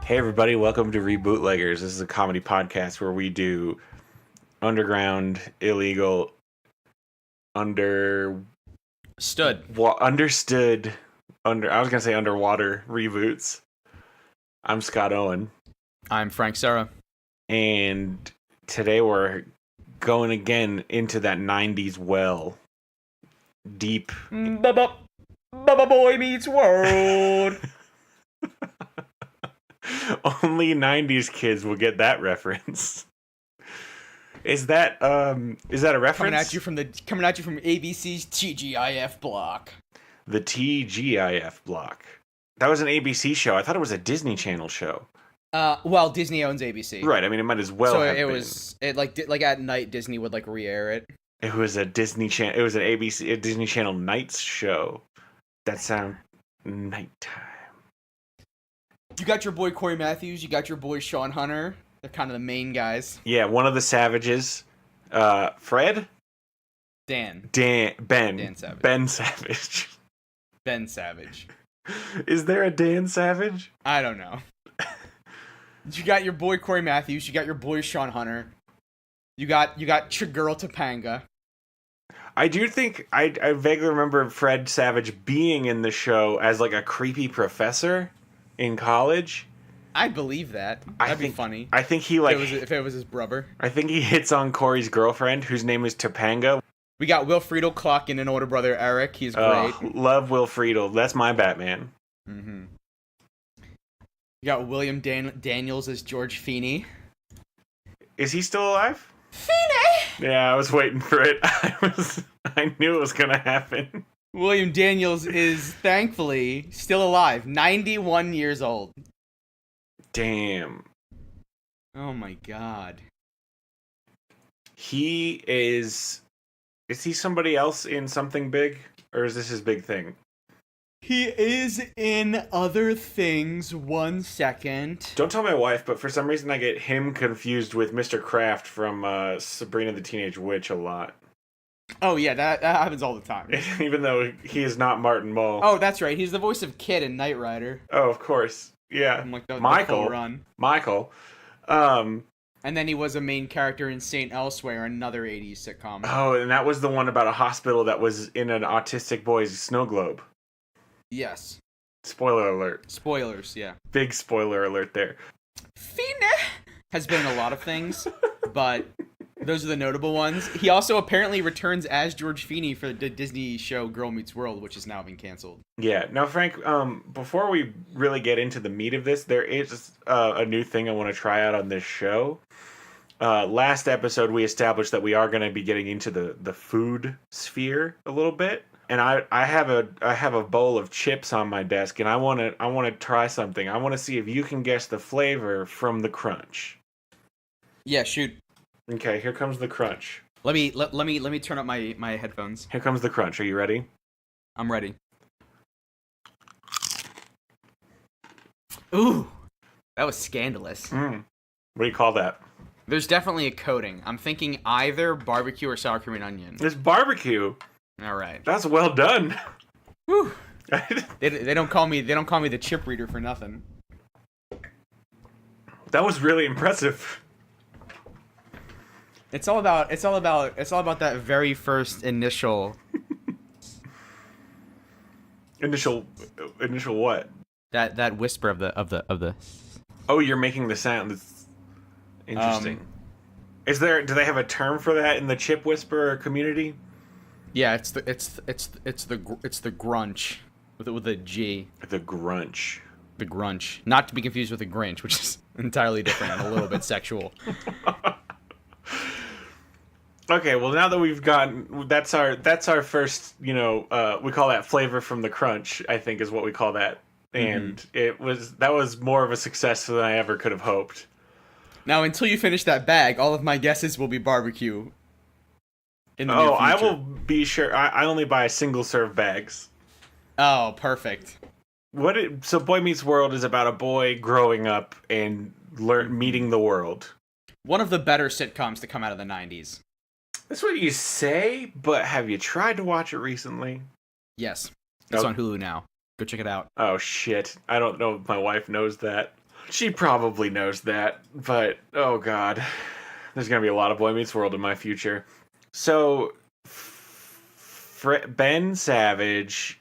Hey everybody, welcome to Rebootleggers. This is a comedy podcast where we do underground, illegal, understood, I was gonna say underwater reboots. I'm Scott Owen. I'm Frank Serra. And today we're going again into that 90s well. Deep. Bubba Boy Meets World. Only 90s kids will get that reference. Is that a reference? Coming at you from ABC's TGIF block. The TGIF block. That was an ABC show. I thought it was a Disney Channel show. Well, Disney owns ABC. Right. I mean, it might as well. So have it been. was like at night Disney would like re-air it. It was a Disney Channel. It was a Disney Channel nights show. That sound nighttime. You got your boy Corey Matthews. You got your boy Sean Hunter. They're kind of the main guys. Yeah, one of the savages. Fred. Ben Savage. Ben Savage. Ben Savage. Is there a Dan Savage? I don't know. You got your boy Corey Matthews. You got your boy Sean Hunter. You got your girl Topanga. I do think I vaguely remember Fred Savage being in the show as like a creepy professor in college. I believe that. That'd be funny. I think he if it was his brother. I think he hits on Corey's girlfriend, whose name is Topanga. We got Will Friedle clocking an older brother Eric. He's great. Love Will Friedle. That's my Batman. Mm-hmm. You got William Daniels as George Feeney. Is he still alive? Feeney! Yeah, I was waiting for it. I knew it was gonna happen. William Daniels is thankfully still alive, 91 years old. Damn. Oh my god. He is he somebody else in something big? Or is this his big thing? He is in other things. 1 second. Don't tell my wife, but for some reason I get him confused with Mr. Kraft from Sabrina the Teenage Witch a lot. Oh yeah, that happens all the time. Even though he is not Martin Mull. Oh, that's right. He's the voice of Kid in Knight Rider. Oh, of course. Yeah. Like Michael. Michael. And then he was a main character in Saint Elsewhere, another 80s sitcom. Oh, and that was the one about a hospital that was in an autistic boy's snow globe. Yes. Spoiler alert. Spoilers, yeah. Big spoiler alert there. Feeney has been in a lot of things, but those are the notable ones. He also apparently returns as George Feeney for the Disney show Girl Meets World, which has now been canceled. Yeah. Now, Frank, before we really get into the meat of this, there is a new thing I want to try out on this show. Last episode, we established that we are going to be getting into the food sphere a little bit. And I have a bowl of chips on my desk, and I want to try something. I want to see if you can guess the flavor from the crunch. Yeah, shoot. Okay, here comes the crunch. Let me turn up my headphones. Here comes the crunch. Are you ready? I'm ready. Ooh, that was scandalous. What do you call that? There's definitely a coating. I'm thinking either barbecue or sour cream and onion. It's barbecue. All right. That's well done. Whew. They don't call me the chip reader for nothing. That was really impressive. It's all about that very first initial Initial what? That whisper of the. Oh, you're making the sound. It's interesting. Do they have a term for that in the chip whisperer community? Yeah, it's the grunch with a G. The grunch. The grunch, not to be confused with the Grinch, which is entirely different and a little bit sexual. Okay, well now that we've gotten that's our first, we call that flavor from the crunch, I think is what we call that. And that was more of a success than I ever could have hoped. Now, until you finish that bag, all of my guesses will be barbecue. In the near future. I will be sure. I only buy single serve bags. Oh, perfect. So Boy Meets World is about a boy growing up and meeting the world. One of the better sitcoms to come out of the 90s. That's what you say, but have you tried to watch it recently? Yes. It's on Hulu now. Go check it out. Oh, shit. I don't know if my wife knows that. She probably knows that, but oh god, there's gonna be a lot of Boy Meets World in my future. So, Ben Savage,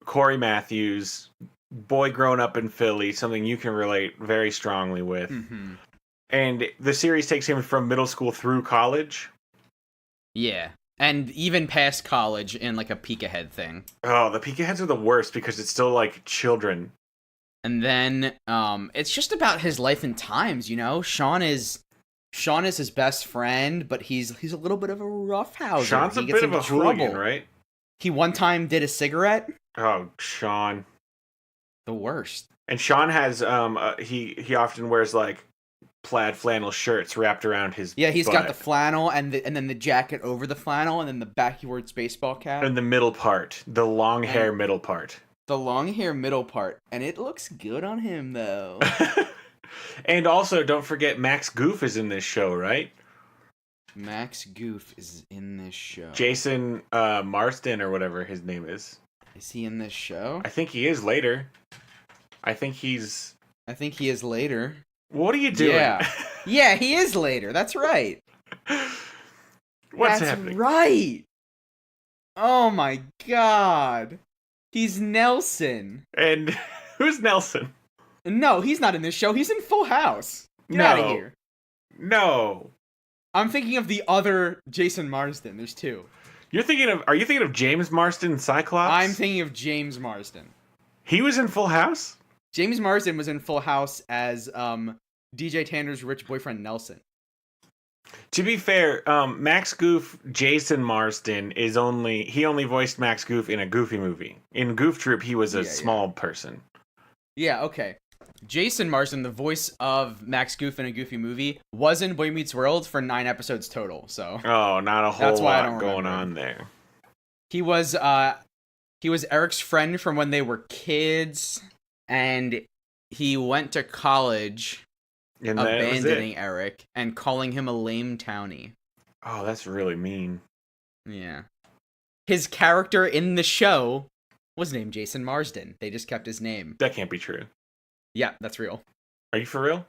Corey Matthews, boy grown up in Philly, something you can relate very strongly with. Mm-hmm. And the series takes him from middle school through college. Yeah. And even past college in like a peek ahead thing. Oh, the peek aheads are the worst because it's still like children. And then it's just about his life and times, you know? Sean is his best friend, but he's a little bit of a roughhouser. Sean's a bit of a hooligan, right? He one time did a cigarette. Oh, Sean. The worst. And Sean has he often wears like plaid flannel shirts wrapped around his he's butt. got the flannel and then the jacket over the flannel and then the backwards baseball cap. And the middle part, the long hair middle part. The long hair middle part, and it looks good on him though. And also, don't forget Max Goof is in this show, right? Max Goof is in this show. Jason Marsden or whatever his name is. Is he in this show? I think he is later. I think he is later. What are you doing? Yeah, he is later. That's right. What's happening? Right. Oh my god. He's Nelson. And who's Nelson? No, he's not in this show. He's in Full House. Get out of here. No. I'm thinking of the other Jason Marsden. There's two. Are you thinking of James Marsden, Cyclops? I'm thinking of James Marsden. He was in Full House? James Marsden was in Full House as DJ Tanner's rich boyfriend Nelson. To be fair, Max Goof, Jason Marsden he only voiced Max Goof in a Goofy movie. In Goof Troop, he was a small person. Yeah, okay. Jason Marsden, the voice of Max Goof in a Goofy movie, was in Boy Meets World for 9 episodes total. So oh, not a whole lot going on there. He was Eric's friend from when they were kids, and he went to college. And abandoning Eric and calling him a lame townie. Oh, that's really mean. Yeah. His character in the show was named Jason Marsden. They just kept his name. That can't be true. Yeah, that's real. Are you for real?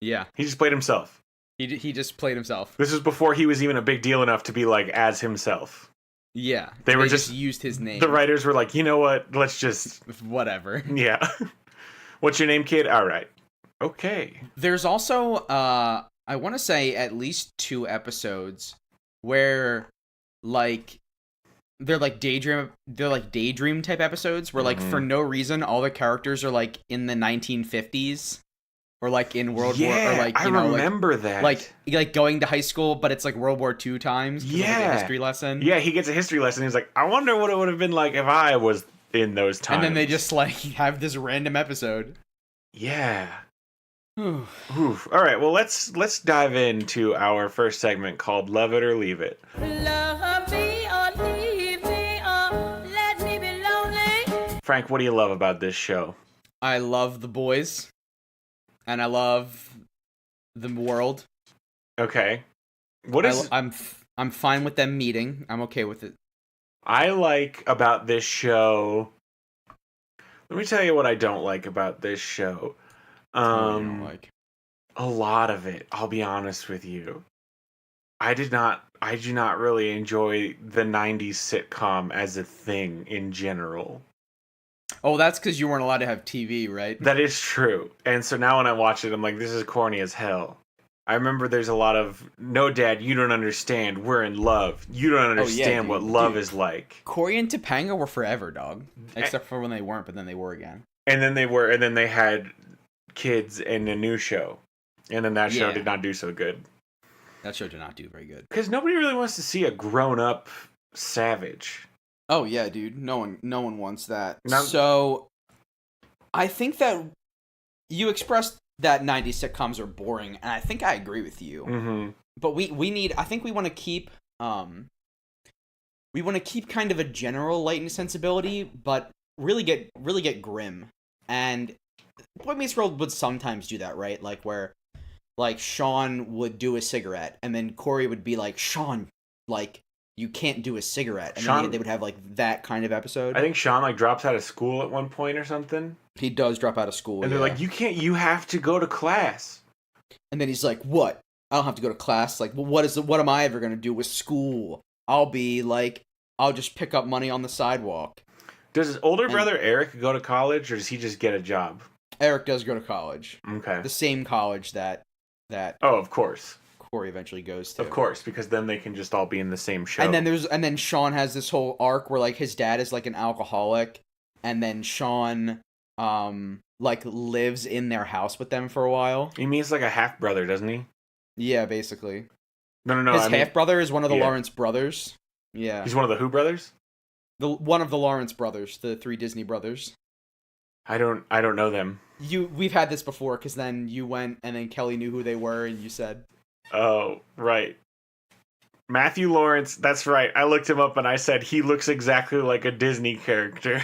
Yeah. He just played himself. He just played himself. This was before he was even a big deal enough to be like as himself. Yeah. They just used his name. The writers were like, you know what? Let's just whatever. Yeah. What's your name, kid? All right. Okay. There's also, I want to say at least 2 episodes where, like, they're like daydream type episodes where, like, for no reason, all the characters are like in the 1950s or like in World War, or like I remember that, like going to high school, but it's like World War II times. Yeah, like a history lesson. Yeah, he gets a history lesson. He's like, I wonder what it would have been like if I was in those times. And then they just like have this random episode. Yeah. Oof. All right, well, let's dive into our first segment called Love It or Leave It. Love me or leave me or let me be lonely. Frank, what do you love about this show? I love the boys, and I love the world. Okay. I'm fine with them meeting. I'm okay with it. I like about this show... Let me tell you what I don't like about this show. A lot of it, I'll be honest with you. I do not really enjoy the 90s sitcom as a thing in general. Oh, that's because you weren't allowed to have TV, right? That is true. And so now when I watch it, I'm like, this is corny as hell. I remember there's a lot of, no, Dad, you don't understand. We're in love. You don't understand what love is like. Corey and Topanga were forever, dog. Except for when they weren't, but then they were again. And then they had kids in a new show. And then that show did not do so good. That show did not do very good. Because nobody really wants to see a grown-up Savage. Oh, yeah, dude. No one wants that. So, I think that you expressed that 90s sitcoms are boring, and I think I agree with you. Mm-hmm. But we want to keep kind of a general light and sensibility, but really get grim. And Boy Meets World would sometimes do that, right? Like where like Sean would do a cigarette and then Corey would be like, Sean, like you can't do a cigarette. And Sean- then they would have like that kind of episode. I think Sean like drops out of school at one point or something. He does drop out of school, And they're like, you have to go to class. And then he's like, what? I don't have to go to class. Like, well, what am I ever going to do with school? I'll just pick up money on the sidewalk. Does his older brother Eric go to college, or does he just get a job? Eric does go to college. Okay. The same college that Oh, of course. Corey eventually goes to. Of course, because then they can just all be in the same show. And then Sean has this whole arc where like his dad is like an alcoholic, and then Sean like lives in their house with them for a while. He means like a half brother, doesn't he? Yeah, basically. No. His half brother is one of the Lawrence brothers. Yeah. He's one of the who brothers? One of the Lawrence brothers, the 3 Disney brothers. I don't know them. We've had this before, because then you went and then Kelly knew who they were and you said. Oh, right. Matthew Lawrence, that's right. I looked him up and I said he looks exactly like a Disney character.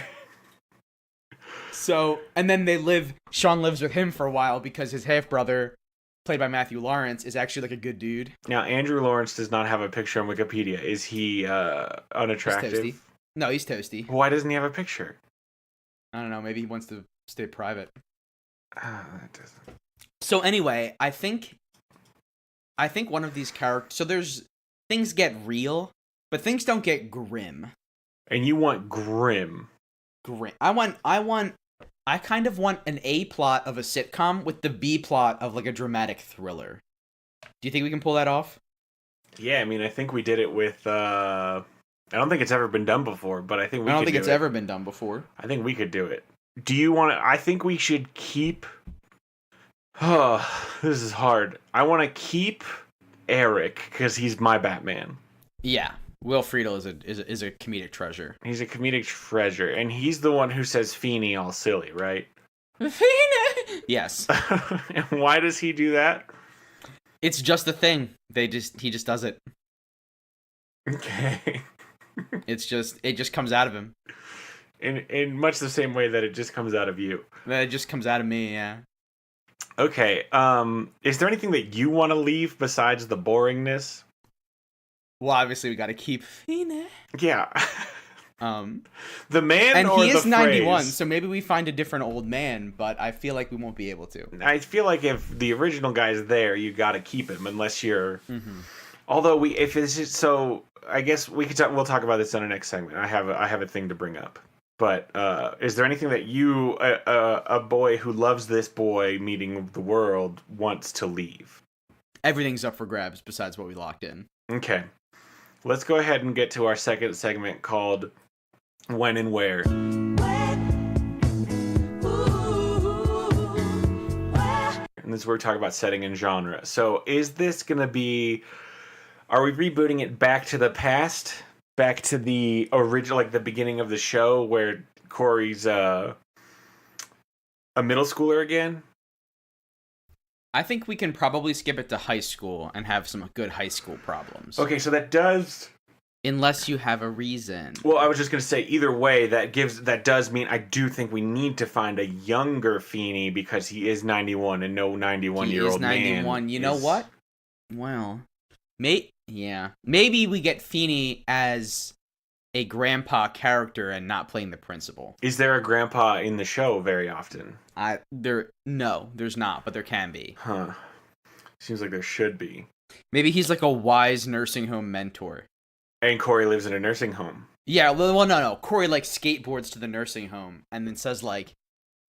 So, and then Sean lives with him for a while because his half brother, played by Matthew Lawrence, is actually like a good dude. Now, Andrew Lawrence does not have a picture on Wikipedia. Is he unattractive? He's toasty. No, he's toasty. Why doesn't he have a picture? I don't know. Maybe he wants to stay private. That doesn't. So anyway, I think one of these characters. So there's things get real, but things don't get grim. And you want grim. Grim. I kind of want an A plot of a sitcom with the B plot of like a dramatic thriller. Do you think we can pull that off? Yeah, I mean, I think we did it with. I don't think it's ever been done before, but I think we. I don't think it's ever been done before. I think we could do it. Do you want to? I think we should keep. Oh, this is hard. I want to keep Eric because he's my Batman. Yeah, Will Friedle is a comedic treasure. He's a comedic treasure, and he's the one who says Feeny all silly, right? Feeny. Yes. And why does he do that? It's just a thing. He just does it. Okay. It just comes out of him. In much the same way that it just comes out of you. It just comes out of me, yeah. Okay. Is there anything that you want to leave besides the boringness? Well, obviously we got to keep Feeny. Yeah. The man, and or he is the 91, phrase? so maybe we find a different old man, but I feel like we won't be able to. I feel like if the original guy's there, you got to keep him, unless you're. Mm-hmm. Although if it's just, so, I guess we'll talk about this in our next segment. I have a thing to bring up. But is there anything that you, a boy who loves this boy meeting the world, wants to leave? Everything's up for grabs besides what we locked in. Okay. Let's go ahead and get to our second segment called When and Where. And this is where we talk about setting and genre. So is this going to be... Are we rebooting it back to the past? Back to the original, like the beginning of the show where Corey's a middle schooler again? I think we can probably skip it to high school and have some good high school problems. Okay, so that does... Unless you have a reason. Well, I was just going to say, either way, that does mean I do think we need to find a younger Feeny because he is 91 and no 91-year-old man. He is 91. You know what? Well, maybe we get Feeny as a grandpa character and not playing the principal. Is there a grandpa in the show very often? No, there's not, but there can be. Huh. Seems like there should be. Maybe he's like a wise nursing home mentor. And Corey lives in a nursing home. Yeah, well, no. Corey, like, skateboards to the nursing home and then says, like,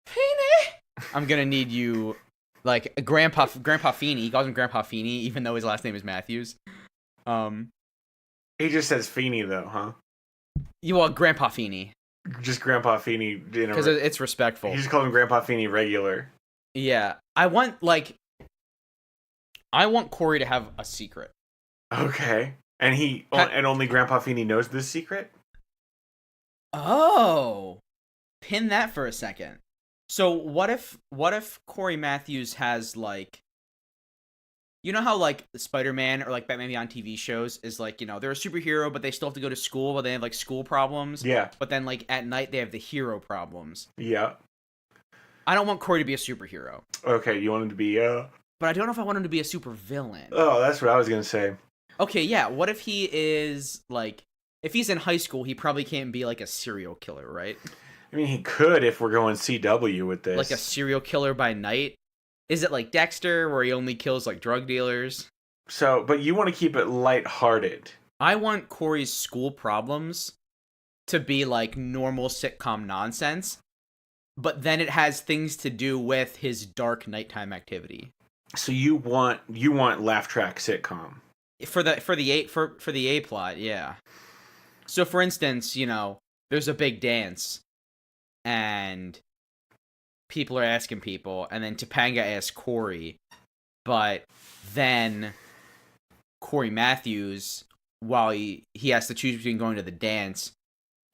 Feeny, I'm gonna need you, like, Grandpa Feeny. He calls him Grandpa Feeny, even though his last name is Matthews. He just says Feeny, though, huh? You want Grandpa Feeny. Just Grandpa Feeny. Because it's respectful. He just called him Grandpa Feeny regular. Yeah. I want Corey to have a secret. Okay. And and only Grandpa Feeny knows this secret? Oh. Pin that for a second. So what if Corey Matthews has, like, you know how, like, Spider-Man or, like, Batman Beyond TV shows is, like, you know, they're a superhero, but they still have to go to school, but they have, like, school problems. Yeah. But then, like, at night they have the hero problems. Yeah. I don't want Corey to be a superhero. Okay, you want him to be, But I don't know if I want him to be a super villain. Oh, that's what I was going to say. Okay, yeah. What if he is like, if he's in high school, he probably can't be like a serial killer, right? I mean, he could if we're going CW with this. Like a serial killer by night. Is it like Dexter, where he only kills like drug dealers? So, but you want to keep it lighthearted. I want Corey's school problems to be like normal sitcom nonsense, but then it has things to do with his dark nighttime activity. So you want laugh track sitcom. For the A plot, yeah. So for instance, there's a big dance and people are asking people, and then Topanga asks Corey, but then Corey Matthews, while he has to choose between going to the dance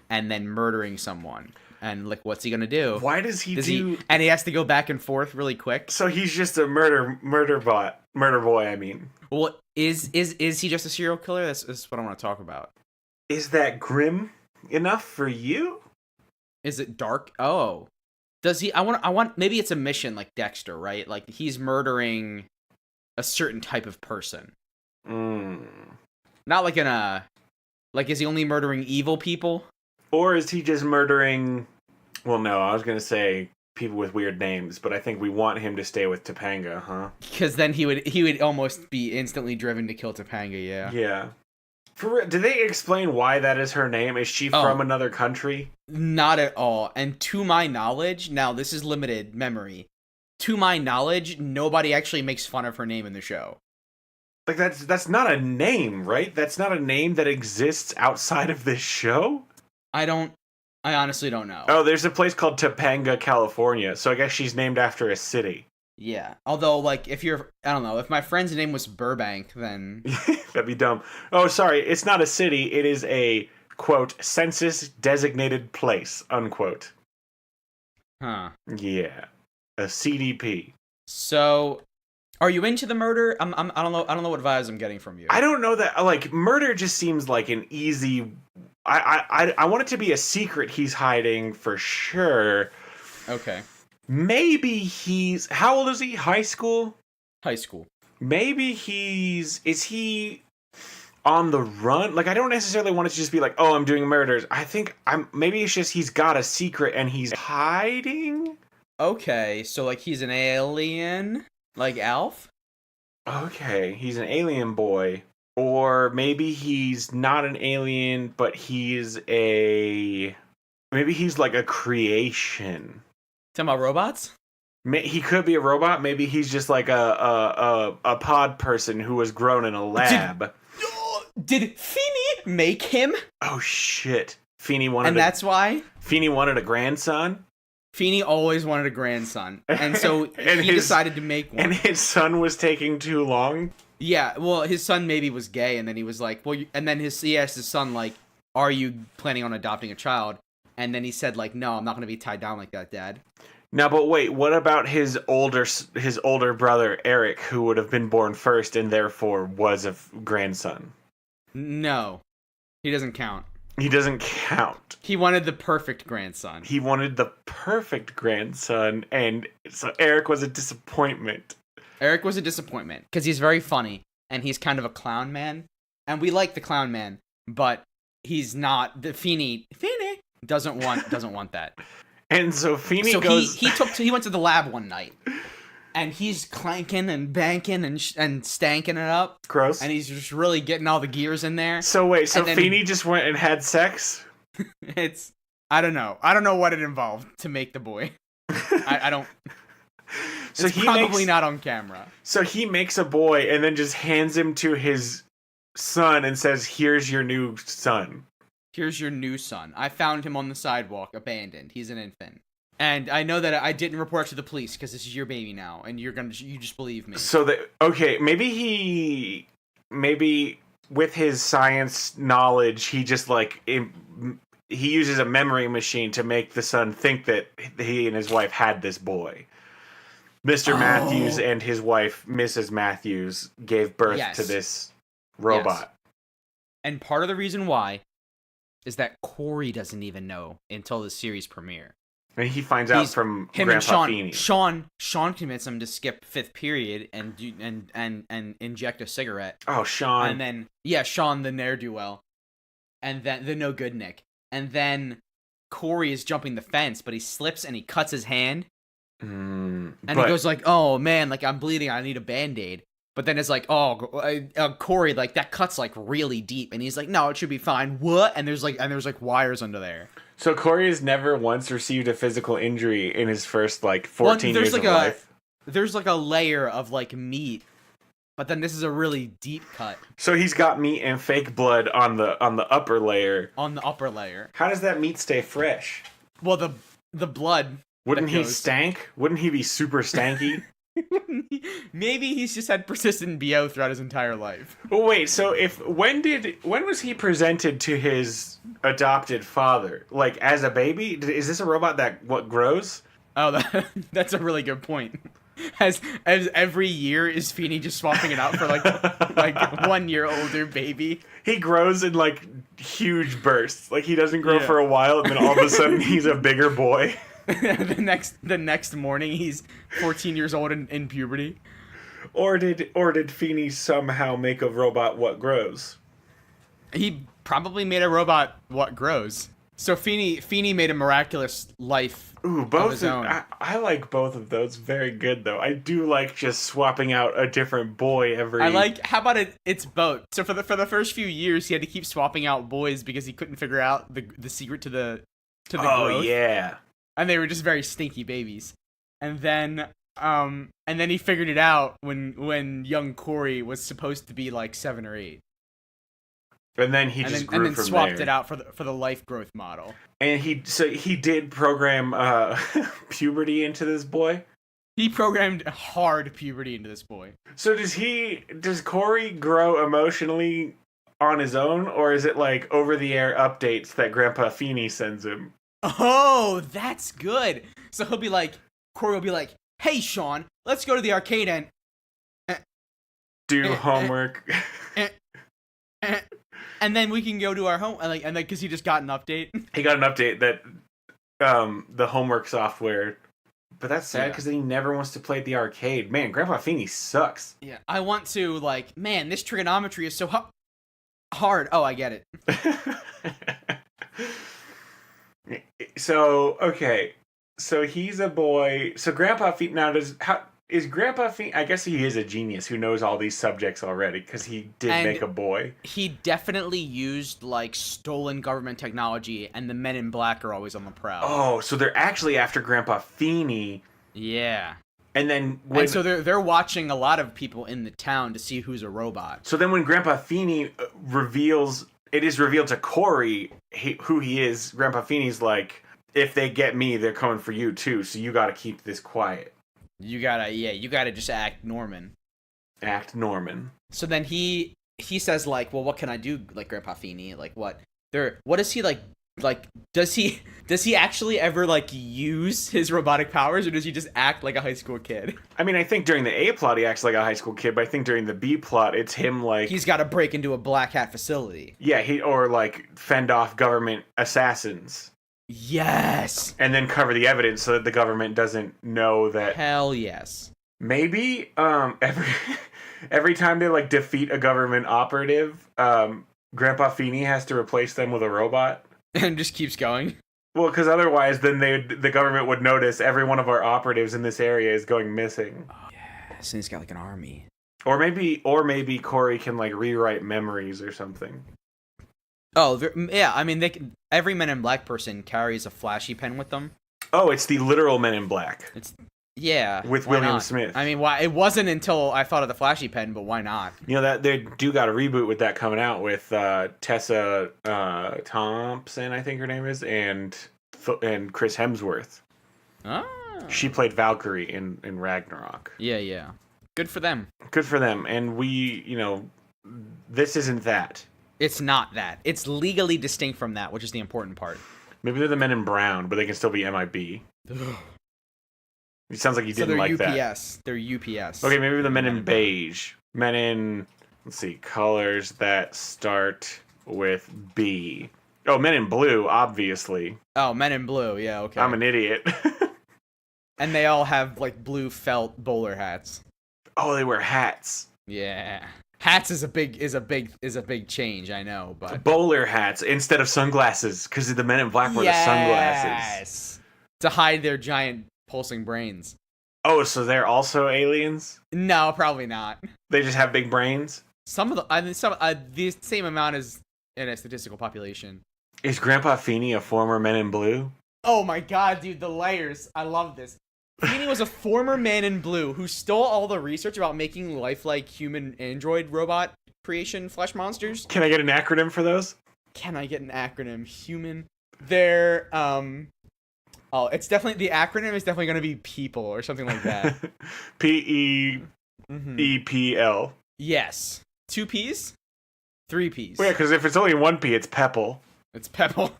and then murdering someone. And like, what's he gonna do? Why does he do? And he has to go back and forth really quick. So he's just a murder boy. I mean, well, is he just a serial killer? That's what I want to talk about. Is that grim enough for you? Is it dark? Oh, does he? I want. Maybe it's a mission like Dexter, right? Like he's murdering a certain type of person. Not like like, is he only murdering evil people? Or is he just murdering... Well, no, I was going to say people with weird names, but I think we want him to stay with Topanga, huh? Because then he would almost be instantly driven to kill Topanga, yeah. Yeah. Do they explain why that is her name? Is she from another country? Not at all. And to my knowledge, now this is limited memory, to my knowledge, nobody actually makes fun of her name in the show. Like, that's not a name, right? That's not a name that exists outside of this show? I honestly don't know. Oh, there's a place called Topanga, California, so I guess she's named after a city. Yeah. Although, like, I don't know, if my friend's name was Burbank, then... That'd be dumb. Oh, sorry, it's not a city, it is a, quote, census-designated place, unquote. Huh. Yeah. A CDP. So... Are you into the murder? I don't know what vibes I'm getting from you. I don't know that, like, murder just seems like an easy... I want it to be a secret he's hiding for sure. Okay. Maybe he's... How old is he? High school? High school. Maybe is he on the run? Like, I don't necessarily want it to just be like, oh, I'm doing murders. I think maybe it's just he's got a secret and he's hiding? Okay, so, like, he's an alien? Like Alf? Okay, he's an alien boy. Or maybe he's not an alien, but maybe he's like a creation. Talking about robots? He could be a robot. Maybe he's just like a pod person who was grown in a lab. Did Feeny make him? Oh shit! Feeny wanted, and that's why Feeny wanted a grandson. Feeny always wanted a grandson, and so he decided to make one. And his son was taking too long. Yeah, well, his son maybe was gay, and then he was like, well, and then he asked his son, like, are you planning on adopting a child? And then he said, like, no, I'm not going to be tied down like that, Dad. Now, but wait, what about his older brother, Eric, who would have been born first and therefore was a grandson? No, he doesn't count. He doesn't count. He wanted the perfect grandson. He wanted the perfect grandson, and so Eric was a disappointment. Eric was a disappointment, because he's very funny, and he's kind of a clown man. And we like the clown man, but he's not... Feeny doesn't want that. And so Feeny goes... He went to the lab one night, and he's clanking and banking and stanking it up. Gross. And he's just really getting all the gears in there. So wait, Feeny just went and had sex? I don't know. I don't know what it involved to make the boy. I don't... So it's probably not on camera. So he makes a boy and then just hands him to his son and says, here's your new son. Here's your new son. I found him on the sidewalk, abandoned. He's an infant. And I know that I didn't report to the police because this is your baby now, and you just believe me. So maybe with his science knowledge, he just he uses a memory machine to make the son think that he and his wife had this boy. Mr. Matthews and his wife, Mrs. Matthews, gave birth to this robot. Yes. And part of the reason why is that Corey doesn't even know until the series premiere. And he finds out from him Grandpa and Feeney. Sean convinced him to skip 5th period and inject a cigarette. Oh, Sean. And then Sean the ne'er-do-well. And then the no good Nick. And then Corey is jumping the fence, but he slips and he cuts his hand. And he goes like, "Oh man, like I'm bleeding. I need a Band-Aid." But then it's like, "Oh, Corey, like that cut's like really deep." And he's like, "No, it should be fine." What? And there's like wires under there. So Corey has never once received a physical injury in his first like 14 years of life. There's like a layer of like meat, but then this is a really deep cut. So he's got meat and fake blood on the upper layer. On the upper layer. How does that meat stay fresh? Well, the blood. Wouldn't he stank? Wouldn't he be super stanky? Maybe he's just had persistent BO throughout his entire life. Well, wait. So when was he presented to his adopted father? Like as a baby? Is this a robot that grows? Oh, that's a really good point. As every year is Feeney just swapping it out for like 1 year older baby. He grows in like huge bursts. Like he doesn't grow for a while, and then all of a sudden he's a bigger boy. the next morning he's 14 years old in puberty. Or did Feeney somehow make a robot what grows? He probably made a robot what grows. So Feeney made a miraculous life. Ooh, both of his own. I like both of those. Very good though. I do like just swapping out a different boy every. I like. How about it's both? So for the first few years, he had to keep swapping out boys because he couldn't figure out the secret to the growth. Oh yeah. And they were just very stinky babies. And then he figured it out when young Corey was supposed to be like 7 or 8. And then he swapped it out for the life growth model. And he did program puberty into this boy. He programmed hard puberty into this boy. So does Corey grow emotionally on his own, or is it like over the air updates that Grandpa Feeney sends him? Oh, that's good. So Corey will be like, "Hey Sean, let's go to the arcade and do homework." And then we can go to our home, and because he just got an update. He got an update that the homework software, but that's sad because then he never wants to play at the arcade. Man, Grandpa Feeney sucks. Yeah, I want to man, this trigonometry is so hard. Oh, I get it. So he's a boy. So Grandpa Feeney now is Grandpa Feeney? I guess he is a genius who knows all these subjects already because he did make a boy. He definitely used stolen government technology, and the Men in Black are always on the prowl. Oh, so they're actually after Grandpa Feeney. Yeah. And then so they're watching a lot of people in the town to see who's a robot. So then when Grandpa Feeney it is revealed to Corey who he is. Grandpa Feeney's like, if they get me, they're coming for you too. So you got to keep this quiet. You gotta just act Norman. Act Norman. So then he says well, what can I do, Grandpa Feeney? What does he does he actually ever use his robotic powers, or does he just act like a high school kid? I mean, I think during the A plot he acts like a high school kid, but I think during the B plot it's him he's got to break into a black hat facility. Yeah, or fend off government assassins. Yes. And then cover the evidence so that the government doesn't know that. Hell yes. Maybe every time they defeat a government operative, Grandpa Feeney has to replace them with a robot. And just keeps going. Well, because otherwise, then the government would notice every one of our operatives in this area is going missing. Oh, yeah, so he's got an army. Or maybe Corey can rewrite memories or something. Oh, yeah. I mean, every Men in Black person carries a flashy pen with them. Oh, it's the literal Men in Black. With William Smith. I mean, why? It wasn't until I thought of the flashy pen, but why not? That they do got a reboot with that coming out with Tessa Thompson, I think her name is, and Chris Hemsworth. Ah. She played Valkyrie in Ragnarok. Yeah. Good for them. Good for them. And this isn't that. It's not that. It's legally distinct from that, which is the important part. Maybe they're the Men in Brown, but they can still be MIB. It sounds like you didn't like that. They're UPS. Okay, maybe the Men in Beige. Men in, let's see, colors that start with B. Oh, Men in Blue, obviously. Oh, Men in Blue. Yeah, okay. I'm an idiot. And they all have like blue felt bowler hats. Oh, they wear hats. Yeah. Hats is a big change, I know, but Bowler hats instead of sunglasses, because the Men in Black wear the sunglasses. Yes. To hide their giant pulsing brains. Oh, so they're also aliens? No, probably not. They just have big brains? Some of the same amount as in a statistical population. Is Grandpa Feeney a former Men in Blue? Oh my god, dude, the layers. I love this. Feeney was a former Man in Blue who stole all the research about making lifelike human android robot creation flesh monsters. Can I get an acronym for those? Can I get an acronym? Human. They're it's definitely the acronym is definitely gonna be people or something like that. P-E-E-P-L. Yes. 2 P's? 3 P's. Well, yeah, because if it's only 1 P, it's Pepple. It's Pepple.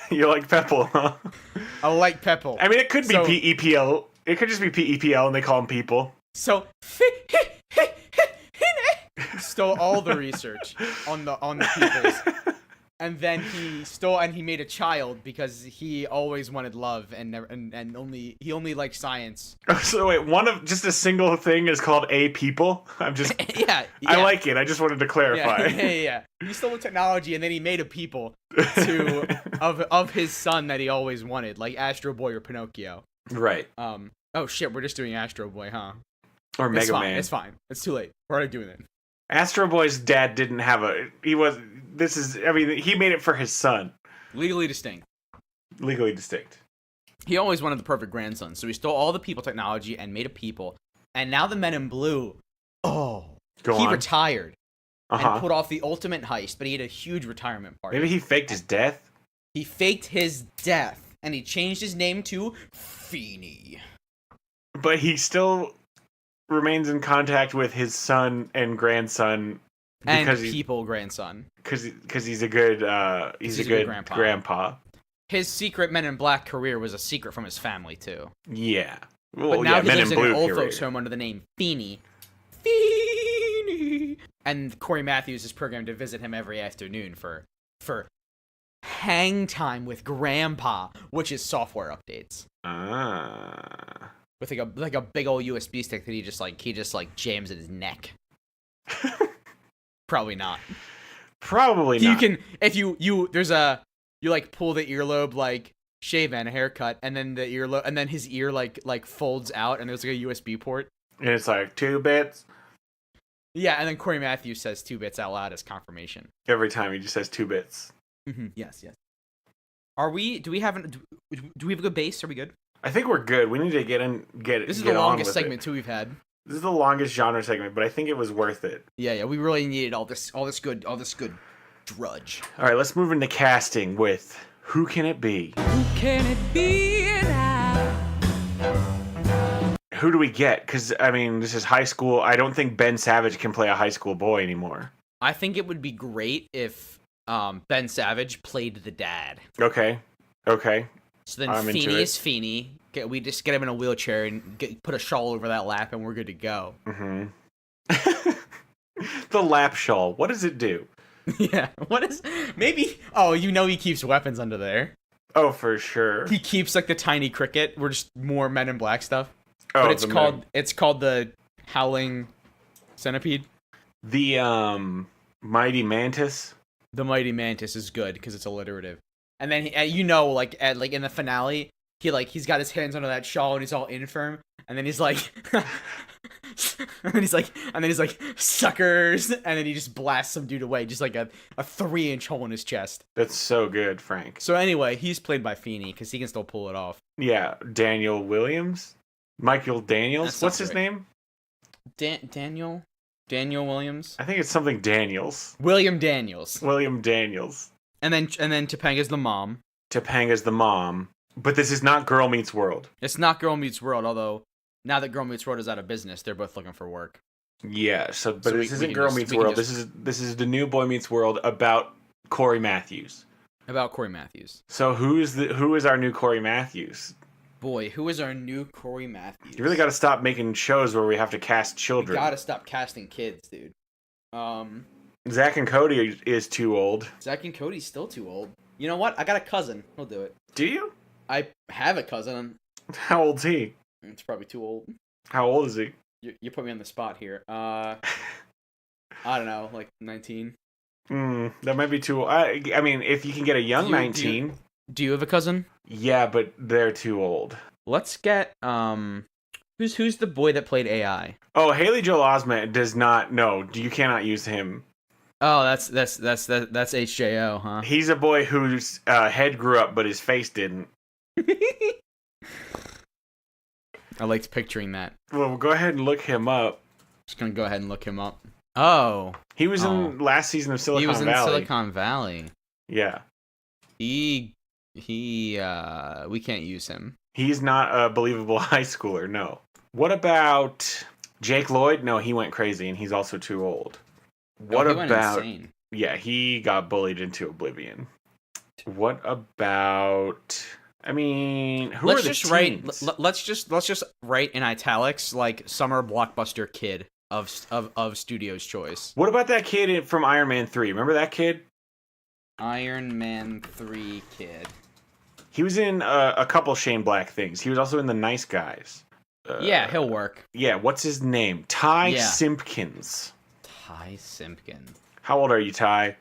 You like Pepple, huh? I like Pepple. I mean, it could be So- P-E-P-L. It could just be P-E-P-L and they call them people. So stole all the research on the peoples. And then he made a child because he always wanted love and only liked science. So wait, just a single thing is called a people? I'm just... yeah. I like it. I just wanted to clarify. Yeah. He stole the technology and then he made a people of his son that he always wanted, like Astro Boy or Pinocchio. Right. Oh shit, we're just doing Astro Boy, huh? Or Mega Man. Man. It's fine. It's too late. We're already doing it. Astro Boy's dad didn't have he made it for his son. Legally distinct. Legally distinct. He always wanted the perfect grandson, so he stole all the people technology and made a people. And now the Men in Blue, he retired and put off the ultimate heist, but he had a huge retirement party. Maybe he faked his death? He faked his death, and he changed his name to Feeney. But he still remains in contact with his son and grandson And grandson. Because he's a good grandpa. His secret Men in Black career was a secret from his family too. Yeah. Well, But now he Men lives in Blue an old career. folks home under the name Feeney. And Corey Matthews is programmed to visit him every afternoon for hang time with Grandpa, which is software updates. Ah. With like a big old USB stick that he just jams in his neck. Probably not. Probably not. You can you like pull the earlobe like shave and a haircut, and then the earlobe, and then his ear like folds out, and there's like a USB port. And it's like 2 bits. Yeah, and then Corey Matthews says 2 bits out loud as confirmation. Every time he just says 2 bits. Mm-hmm. Yes. Do we have a good base? Are we good? I think we're good. We need to get it. This is the longest segment too we've had. This is the longest genre segment, but I think it was worth it. Yeah. We really needed all this good drudge. All right, let's move into casting with Who Can It Be? Who can it be now? Who do we get? Because, I mean, this is high school. I don't think Ben Savage can play a high school boy anymore. I think it would be great if Ben Savage played the dad. Okay. So then I'm Feeney into it. is Feeney. We just get him in a wheelchair and put a shawl over that lap, and we're good to go. Mm-hmm. The lap shawl. What does it do? Yeah. What is... Maybe... Oh, he keeps weapons under there. Oh, for sure. He keeps, like, the tiny cricket. We're just more Men in Black stuff. Oh, But it's called the Howling Centipede. The, Mighty Mantis. The Mighty Mantis is good, because it's alliterative. And then, in the finale... He's got his hands under that shawl and he's all infirm, and then he's like, and then he's like, suckers, and then he just blasts some dude away, just like a 3-inch hole in his chest. That's so good, Frank. So anyway, he's played by Feeney because he can still pull it off. Yeah, Daniel Williams, Michael Daniels. What's his name? Daniel Williams. I think it's something Daniels. William Daniels. And then Topanga's the mom. Topanga's the mom. But this is not Girl Meets World. It's not Girl Meets World, although now that Girl Meets World is out of business, they're both looking for work. Yeah, but this isn't Girl Meets World. This is the new Boy Meets World about Corey Matthews. About Corey Matthews. So who is our new Corey Matthews? Boy, who is our new Corey Matthews? You really got to stop making shows where we have to cast children. We gotta stop casting kids, dude. Zach and Cody is too old. Zach and Cody's still too old. You know what? I got a cousin. He'll do it. Do you? I have a cousin. How old's he? It's probably too old. How old is he? You put me on the spot here. I don't know, like 19. That might be too old. I mean, if you can get a young 19. Do you have a cousin? Yeah, but they're too old. Let's get who's the boy that played AI? Oh, Haley Joel Osment does not. No, you cannot use him. Oh, that's HJO, huh? He's a boy whose head grew up, but his face didn't. I liked picturing that. Well, go ahead and look him up. Just gonna go ahead and look him up. Oh, he was in last season of Silicon Valley. He was in Silicon Valley. Yeah. We can't use him. He's not a believable high schooler, no. What about Jake Lloyd? No, he went crazy and he's also too old. What he went about insane. Yeah, he got bullied into oblivion. What about I mean, who are the teens? Let's just write in italics like summer blockbuster kid of Studio's choice. What about that kid from Iron Man 3? Remember that kid? Iron Man 3 kid. He was in a couple Shane Black things. He was also in The Nice Guys. Yeah, he'll work. Yeah, what's his name? Ty Simpkins. Ty Simpkins. How old are you, Ty?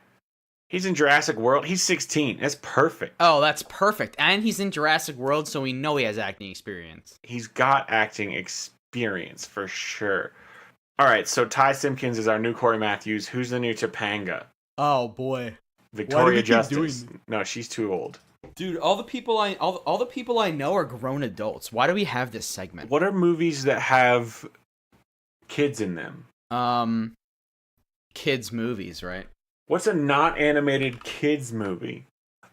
He's in Jurassic World. He's 16. That's perfect. Oh, that's perfect. And he's in Jurassic World, so we know he has acting experience. He's got acting experience for sure. All right, so Ty Simpkins is our new Corey Matthews. Who's the new Topanga? Oh boy, Victoria Justice. No, she's too old. Dude, all the people I know are grown adults. Why do we have this segment? What are movies that have kids in them? Kids movies, right? What's a not animated kids movie?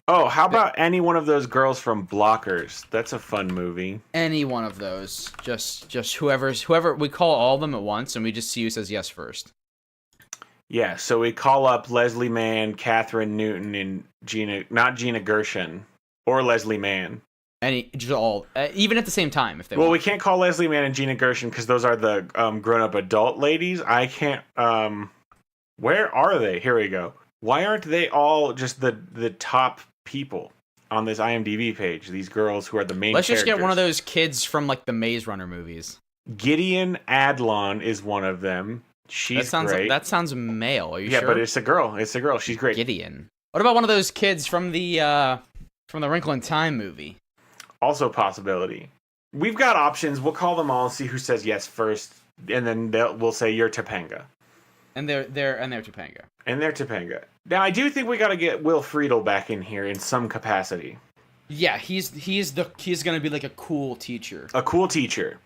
Oh, how about any one of those girls from Blockers? That's a fun movie. Any one of those. Just whoever we call all of them at once and we just see who says yes first. Yeah, so we call up Leslie Mann, Catherine Newton, and not Gina Gershon or Leslie Mann. Just all, even at the same time if they Well, want. we can't call Leslie Mann and Gina Gershon because those are the grown-up adult ladies. I can't where are they? Here we go. Why aren't they all just the top people on this IMDb page? These girls who are the main Let's characters. just get one of those kids from like the Maze Runner movies. Gideon Adlon is one of them. She's great. That sounds male. Are you sure? Yeah, but it's a girl. It's a girl. She's great. Gideon. What about one of those kids from the Wrinkle in Time movie? Also a possibility. We've got options. We'll call them all and see who says yes first, and then we'll say you're Topanga. And they're Topanga. And they're Topanga. Now, I do think we got to get Will Friedle back in here in some capacity. Yeah, he's gonna be like a cool teacher. A cool teacher.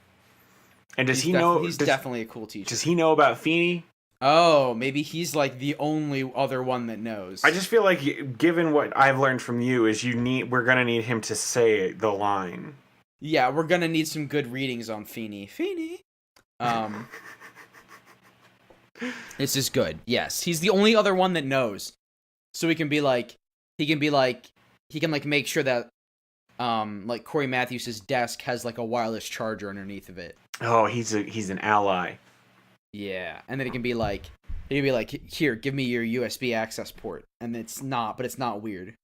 And does he know? He's definitely a cool teacher. Does he know about Feeney? Oh, maybe he's like the only other one that knows. I just feel like, given what I've learned from you, is we're gonna need him to say the line. Yeah, we're gonna need some good readings on Feeney. Feeney. This is good. Yes, he's the only other one that knows, so he can make sure that like Corey Matthews' desk has like a wireless charger underneath of it. Oh, he's an ally. Yeah, and then it can be like here, give me your USB access port, and it's not weird.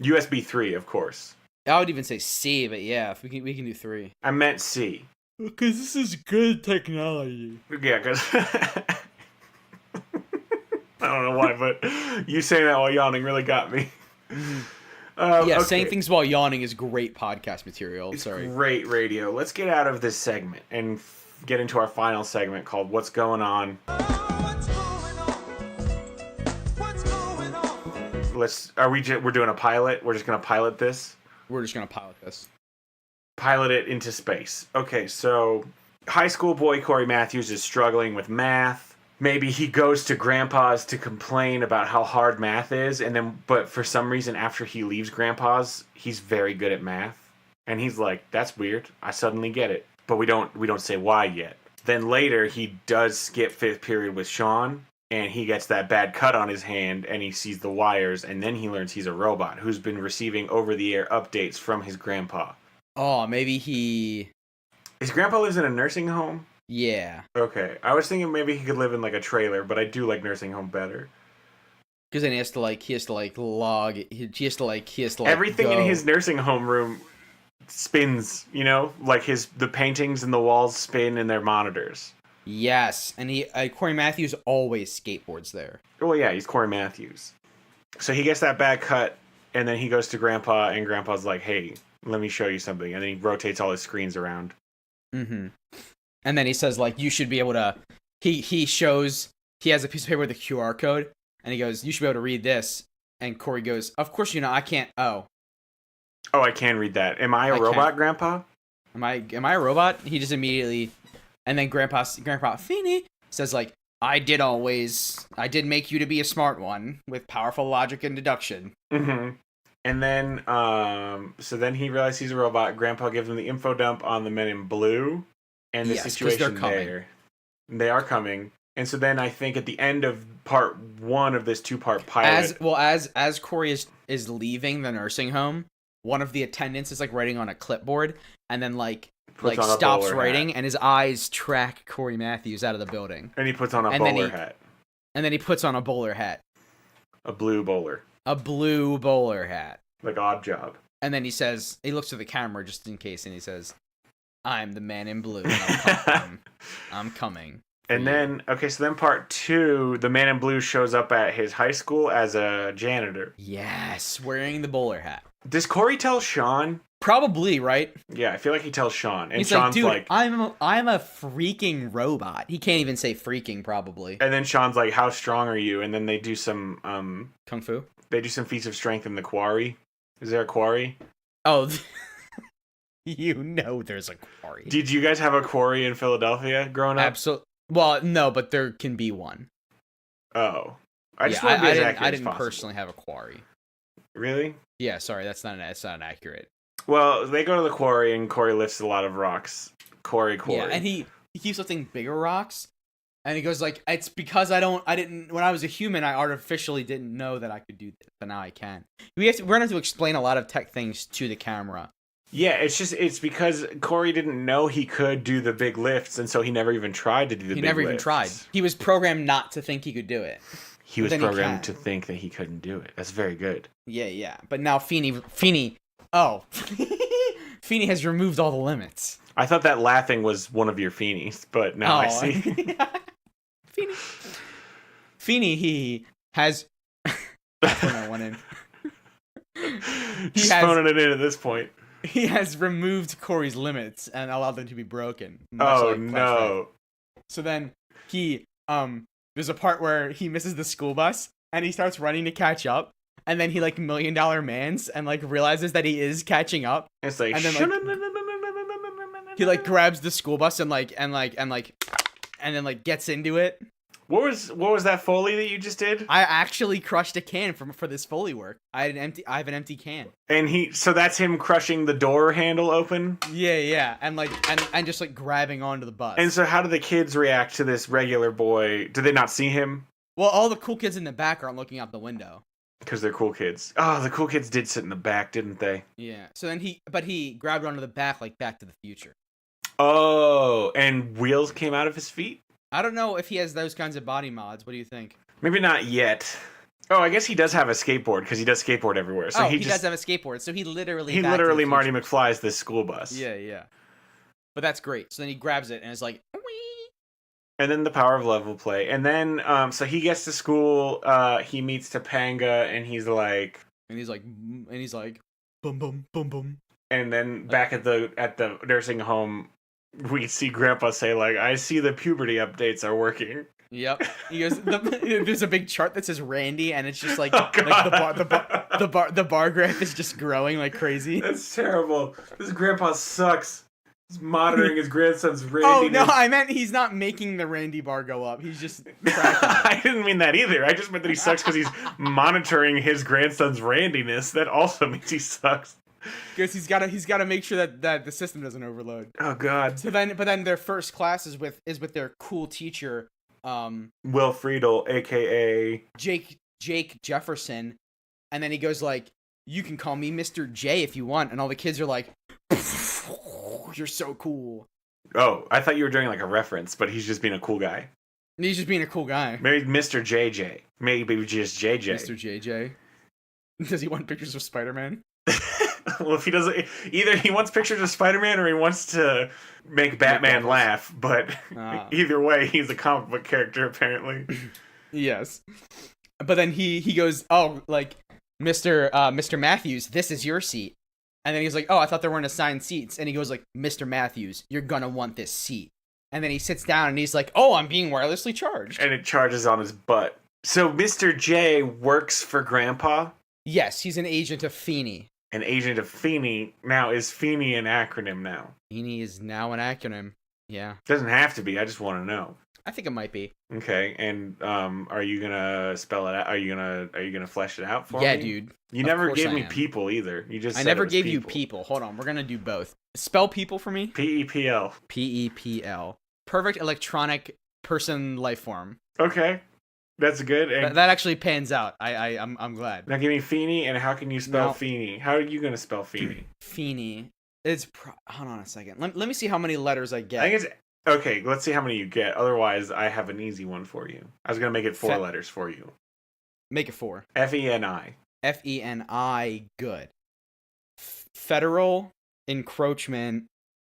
USB 3, of course. I would even say C, but yeah, if we can do 3. I meant C. Because this is good technology. Yeah, because I don't know why, but you saying that while yawning really got me. Mm-hmm. Okay. Saying things while yawning is great podcast material. It's Sorry. Great radio. Let's get out of this segment and get into our final segment called What's Going On. We're doing a pilot? We're just going to pilot this? We're just going to pilot this. Pilot it into space. Okay, so high school boy Corey Matthews is struggling with math. Maybe he goes to Grandpa's to complain about how hard math is, but for some reason after he leaves Grandpa's, he's very good at math. And he's like, that's weird. I suddenly get it. But we don't say why yet. Then later he does skip 5th period with Sean, and he gets that bad cut on his hand and he sees the wires, and then he learns he's a robot who's been receiving over-the-air updates from his grandpa. Oh, maybe His grandpa lives in a nursing home? Yeah, Okay, I was thinking maybe he could live in like a trailer, but I do like nursing home better. because then he has to log. He has to Everything in go. his nursing home room spins, like the paintings and the walls spin in their monitors. Yes, and Corey Matthews always skateboards there. Well, yeah, he's Corey Matthews. So he gets that bad cut, and then he goes to Grandpa, and Grandpa's like, hey, let me show you something. And then he rotates all his screens around. Mm-hmm. And then he says, like, you should be able to... He has a piece of paper with a QR code, and he goes, you should be able to read this. And Corey goes, of course I can't... Oh, I can read that. Am I a robot, Grandpa? Am I a robot? He just immediately... And then Grandpa Feeney says, like, I did make you to be a smart one with powerful logic and deduction. Mm-hmm. And then, so then he realizes he's a robot. Grandpa gives him the info dump on the men in blue and the situation there. They are coming. And so then I think at the end of part 1 of this 2-part pilot... As Corey is leaving the nursing home, one of the attendants is, like, writing on a clipboard, and then, stops writing, and his eyes track Corey Matthews out of the building. And he puts on a bowler hat. And then he puts on a bowler hat. A blue bowler. A blue bowler hat. Like Odd Job. And then he looks to the camera just in case, and he says, I'm the man in blue, and I'm coming. And then, so then part 2, the man in blue shows up at his high school as a janitor. Yes, wearing the bowler hat. Does Corey tell Sean? Probably, right? Yeah, I feel like he tells Sean. And he's Sean's like, dude, I'm a freaking robot. He can't even say freaking, probably. And then Sean's like, how strong are you? And then they do some... Kung Fu? They do some feats of strength in the quarry. Is there a quarry? Oh, there's a quarry. Did you guys have a quarry in Philadelphia growing up? Absolutely. Well, no, but there can be one. Oh. I just want to be as accurate as possible. I didn't personally have a quarry. Really? Yeah, sorry, that's not accurate. Well, they go to the quarry and Corey lifts a lot of rocks. Quarry. Yeah, and he keeps lifting bigger rocks. And he goes like, it's because when I was a human, I artificially didn't know that I could do this, but now I can. We're going to have to explain a lot of tech things to the camera. Yeah, it's because Corey didn't know he could do the big lifts, and so he never even tried to do the big lifts. He never even tried. He was programmed not to think he could do it. He was programmed to think that he couldn't do it. That's very good. Yeah. But now Feeney has removed all the limits. I thought that laughing was one of your Feenies, but now I see. Feeney, he has... one in. He's phoning it in at this point. He has removed Corey's limits and allowed them to be broken. Oh, no. So then he, there's a part where he misses the school bus and he starts running to catch up. And then he $1 million mans and realizes that he is catching up. It's like, and then he grabs the school bus and gets into it. What was that Foley that you just did? I actually crushed a can for this Foley work. I have an empty can. And so that's him crushing the door handle open? Yeah. And just grabbing onto the bus. And so how do the kids react to this regular boy? Do they not see him? Well, all the cool kids in the back aren't looking out the window. Because they're cool kids. Oh, the cool kids did sit in the back, didn't they? Yeah. So then he grabbed onto the back like Back to the Future. Oh, and wheels came out of his feet? I don't know if he has those kinds of body mods. What do you think? Maybe not yet. Oh, I guess he does have a skateboard because he does skateboard everywhere. So he does have a skateboard. So he literally Marty McFly's this school bus. Yeah. But that's great. So then he grabs it and is like, wee. And then the power of love will play. And then so he gets to school. He meets Topanga, and he's like, boom, boom, boom, boom. And then back at the nursing home, we see Grandpa say, I see the puberty updates are working. Yep. He goes, there's a big chart that says Randy, and it's just the bar graph is just growing like crazy. That's terrible. This Grandpa sucks. He's monitoring his grandson's Randy. Oh, no, I meant he's not making the Randy bar go up. He's just tracking it. I didn't mean that either. I just meant that he sucks because he's monitoring his grandson's Randiness. That also means he sucks. Because he's got to make sure that the system doesn't overload. Oh God! But then their first class is with their cool teacher, Will Friedle, aka Jake Jefferson, and then he goes "You can call me Mr. J if you want," and all the kids are like, "You're so cool." Oh, I thought you were doing like a reference, but he's just being a cool guy. He's just being a cool guy. Maybe Mr. JJ. Maybe just JJ. Mr. JJ. Does he want pictures of Spider-Man? Well, if he doesn't, either he wants pictures of Spider-Man or he wants to make Batman laugh. But either way, he's a comic book character apparently. Yes. But then he goes, oh, like, Mr. Matthews, this is your seat. And then he's like, oh, I thought there weren't assigned seats. And he goes like, Mr. Matthews, you're gonna want this seat. And then he sits down and he's like, oh, I'm being wirelessly charged. And it charges on his butt. So Mr. J works for Grandpa? Yes, he's an agent of Feeney. An agent of Feeney. Now, is Feeney an acronym now? Feeney is now an acronym. Yeah. Doesn't have to be. I just want to know. I think it might be. Okay, and are you gonna spell it out? Are you gonna flesh it out for me? Yeah, dude. You never gave me people either. You just I said never it was gave you people. people. Hold on, we're gonna do both. Spell people for me. PEPL. PEPL. Perfect electronic person life form. Okay, that's good. And That actually pans out. I'm glad. now give me Feeney, and how can you spell No. Feeney? How are you gonna spell Feeney? Feeney. Hold on a second. Let me see how many letters I get. I think it's okay. Let's see how many you get. Otherwise, I have an easy one for you. I was gonna make it 4 letters for you. Make it 4. FENI. FENI. Good. Federal encroachment.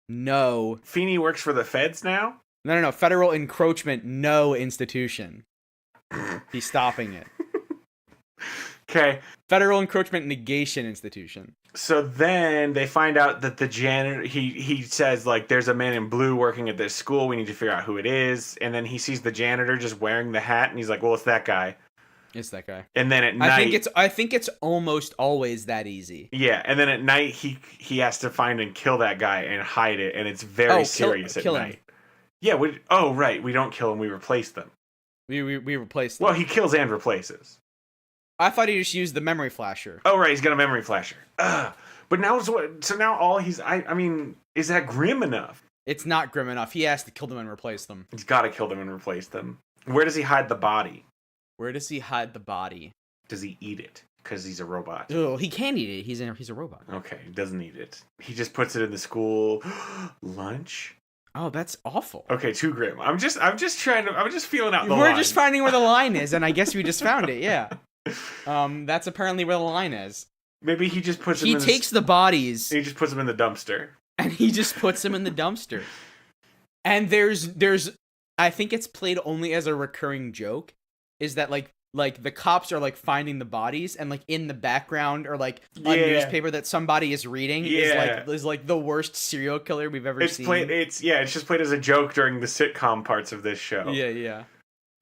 No. Feeney works for the feds now. No. Federal encroachment. No institution. He's stopping it. Okay. Federal encroachment negation institution. So then they find out that the janitor, he says, like, there's a man in blue working at this school. We need to figure out who it is. And then he sees the janitor just wearing the hat, and he's like, well, it's that guy. It's that guy. And then at night... I think it's almost always that easy. Yeah, and then at night, he has to find and kill that guy and hide it, and it's very serious at night. Him. Yeah, right, we don't kill him, we replace them. We replace them. Well, he kills and replaces. I thought he just used the memory flasher. Oh, right, he's got a memory flasher. But now, so now all he's... I mean, is that grim enough? It's not grim enough. He has to kill them and replace them. He's got to kill them and replace them. Where does he hide the body? Where does he hide the body? Does he eat it? Because he's a robot. Oh, he can't eat it. He's a robot. Okay, he doesn't eat it. He just puts it in the school lunch. Oh, that's awful. Okay, too grim. I'm just feeling out the line. We're just finding where the line is, and I guess we just found it. Yeah. That's apparently where the line is. Maybe he just puts them in the bodies. He just puts them in the dumpster. And he just puts them in the dumpster. And there's I think it's played only as a recurring joke, is that like the cops are like finding the bodies, and like in the background or like a newspaper that somebody is reading is like the worst serial killer we've ever seen. It's just played as a joke during the sitcom parts of this show. Yeah.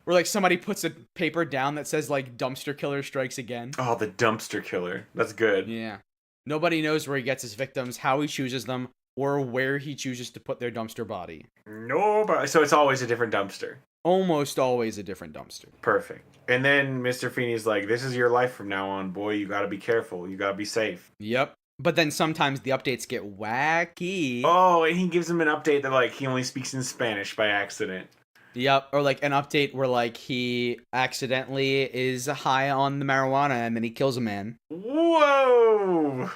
Where like somebody puts a paper down that says like dumpster killer strikes again. Oh, the dumpster killer. That's good. Yeah. Nobody knows where he gets his victims, how he chooses them, or where he chooses to put their dumpster body. Nobody. So it's always a different dumpster. Almost always a different dumpster. Perfect. And then Mr. Feeney's like, this is your life from now on, boy. You gotta be careful. You gotta be safe. Yep. But then sometimes the updates get wacky. Oh, and he gives him an update that like he only speaks in Spanish by accident. Yep, or like an update where like he accidentally is high on the marijuana and then he kills a man. Whoa!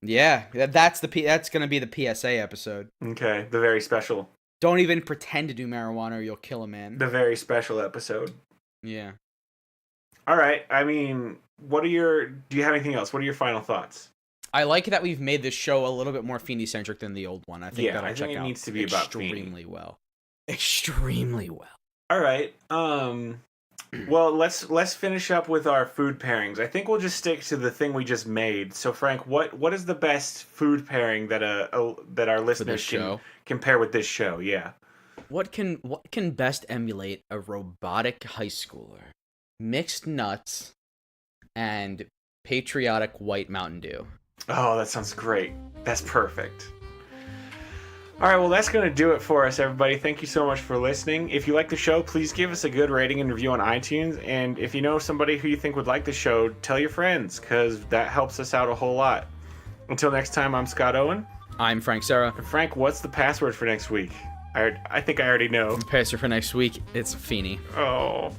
Yeah, that's gonna be the PSA episode. Okay, the very special. Don't even pretend to do marijuana or you'll kill a man. The very special episode. Yeah. All right. I mean, do you have anything else? What are your final thoughts? I like that we've made this show a little bit more Feeney-centric than the old one. I think that'll check out needs to be about extremely well. Extremely well. All right. Well, let's finish up with our food pairings. I think we'll just stick to the thing we just made. So, Frank, what is the best food pairing that our listeners can pair with this show? Yeah. What can best emulate a robotic high schooler? Mixed nuts and patriotic white Mountain Dew. Oh, that sounds great. That's perfect. All right, well, that's going to do it for us, everybody. Thank you so much for listening. If you like the show, please give us a good rating and review on iTunes. And if you know somebody who you think would like the show, tell your friends, because that helps us out a whole lot. Until next time, I'm Scott Owen. I'm Frank Serra. And Frank, what's the password for next week? I think I already know. The password for next week, it's Feeney. Oh.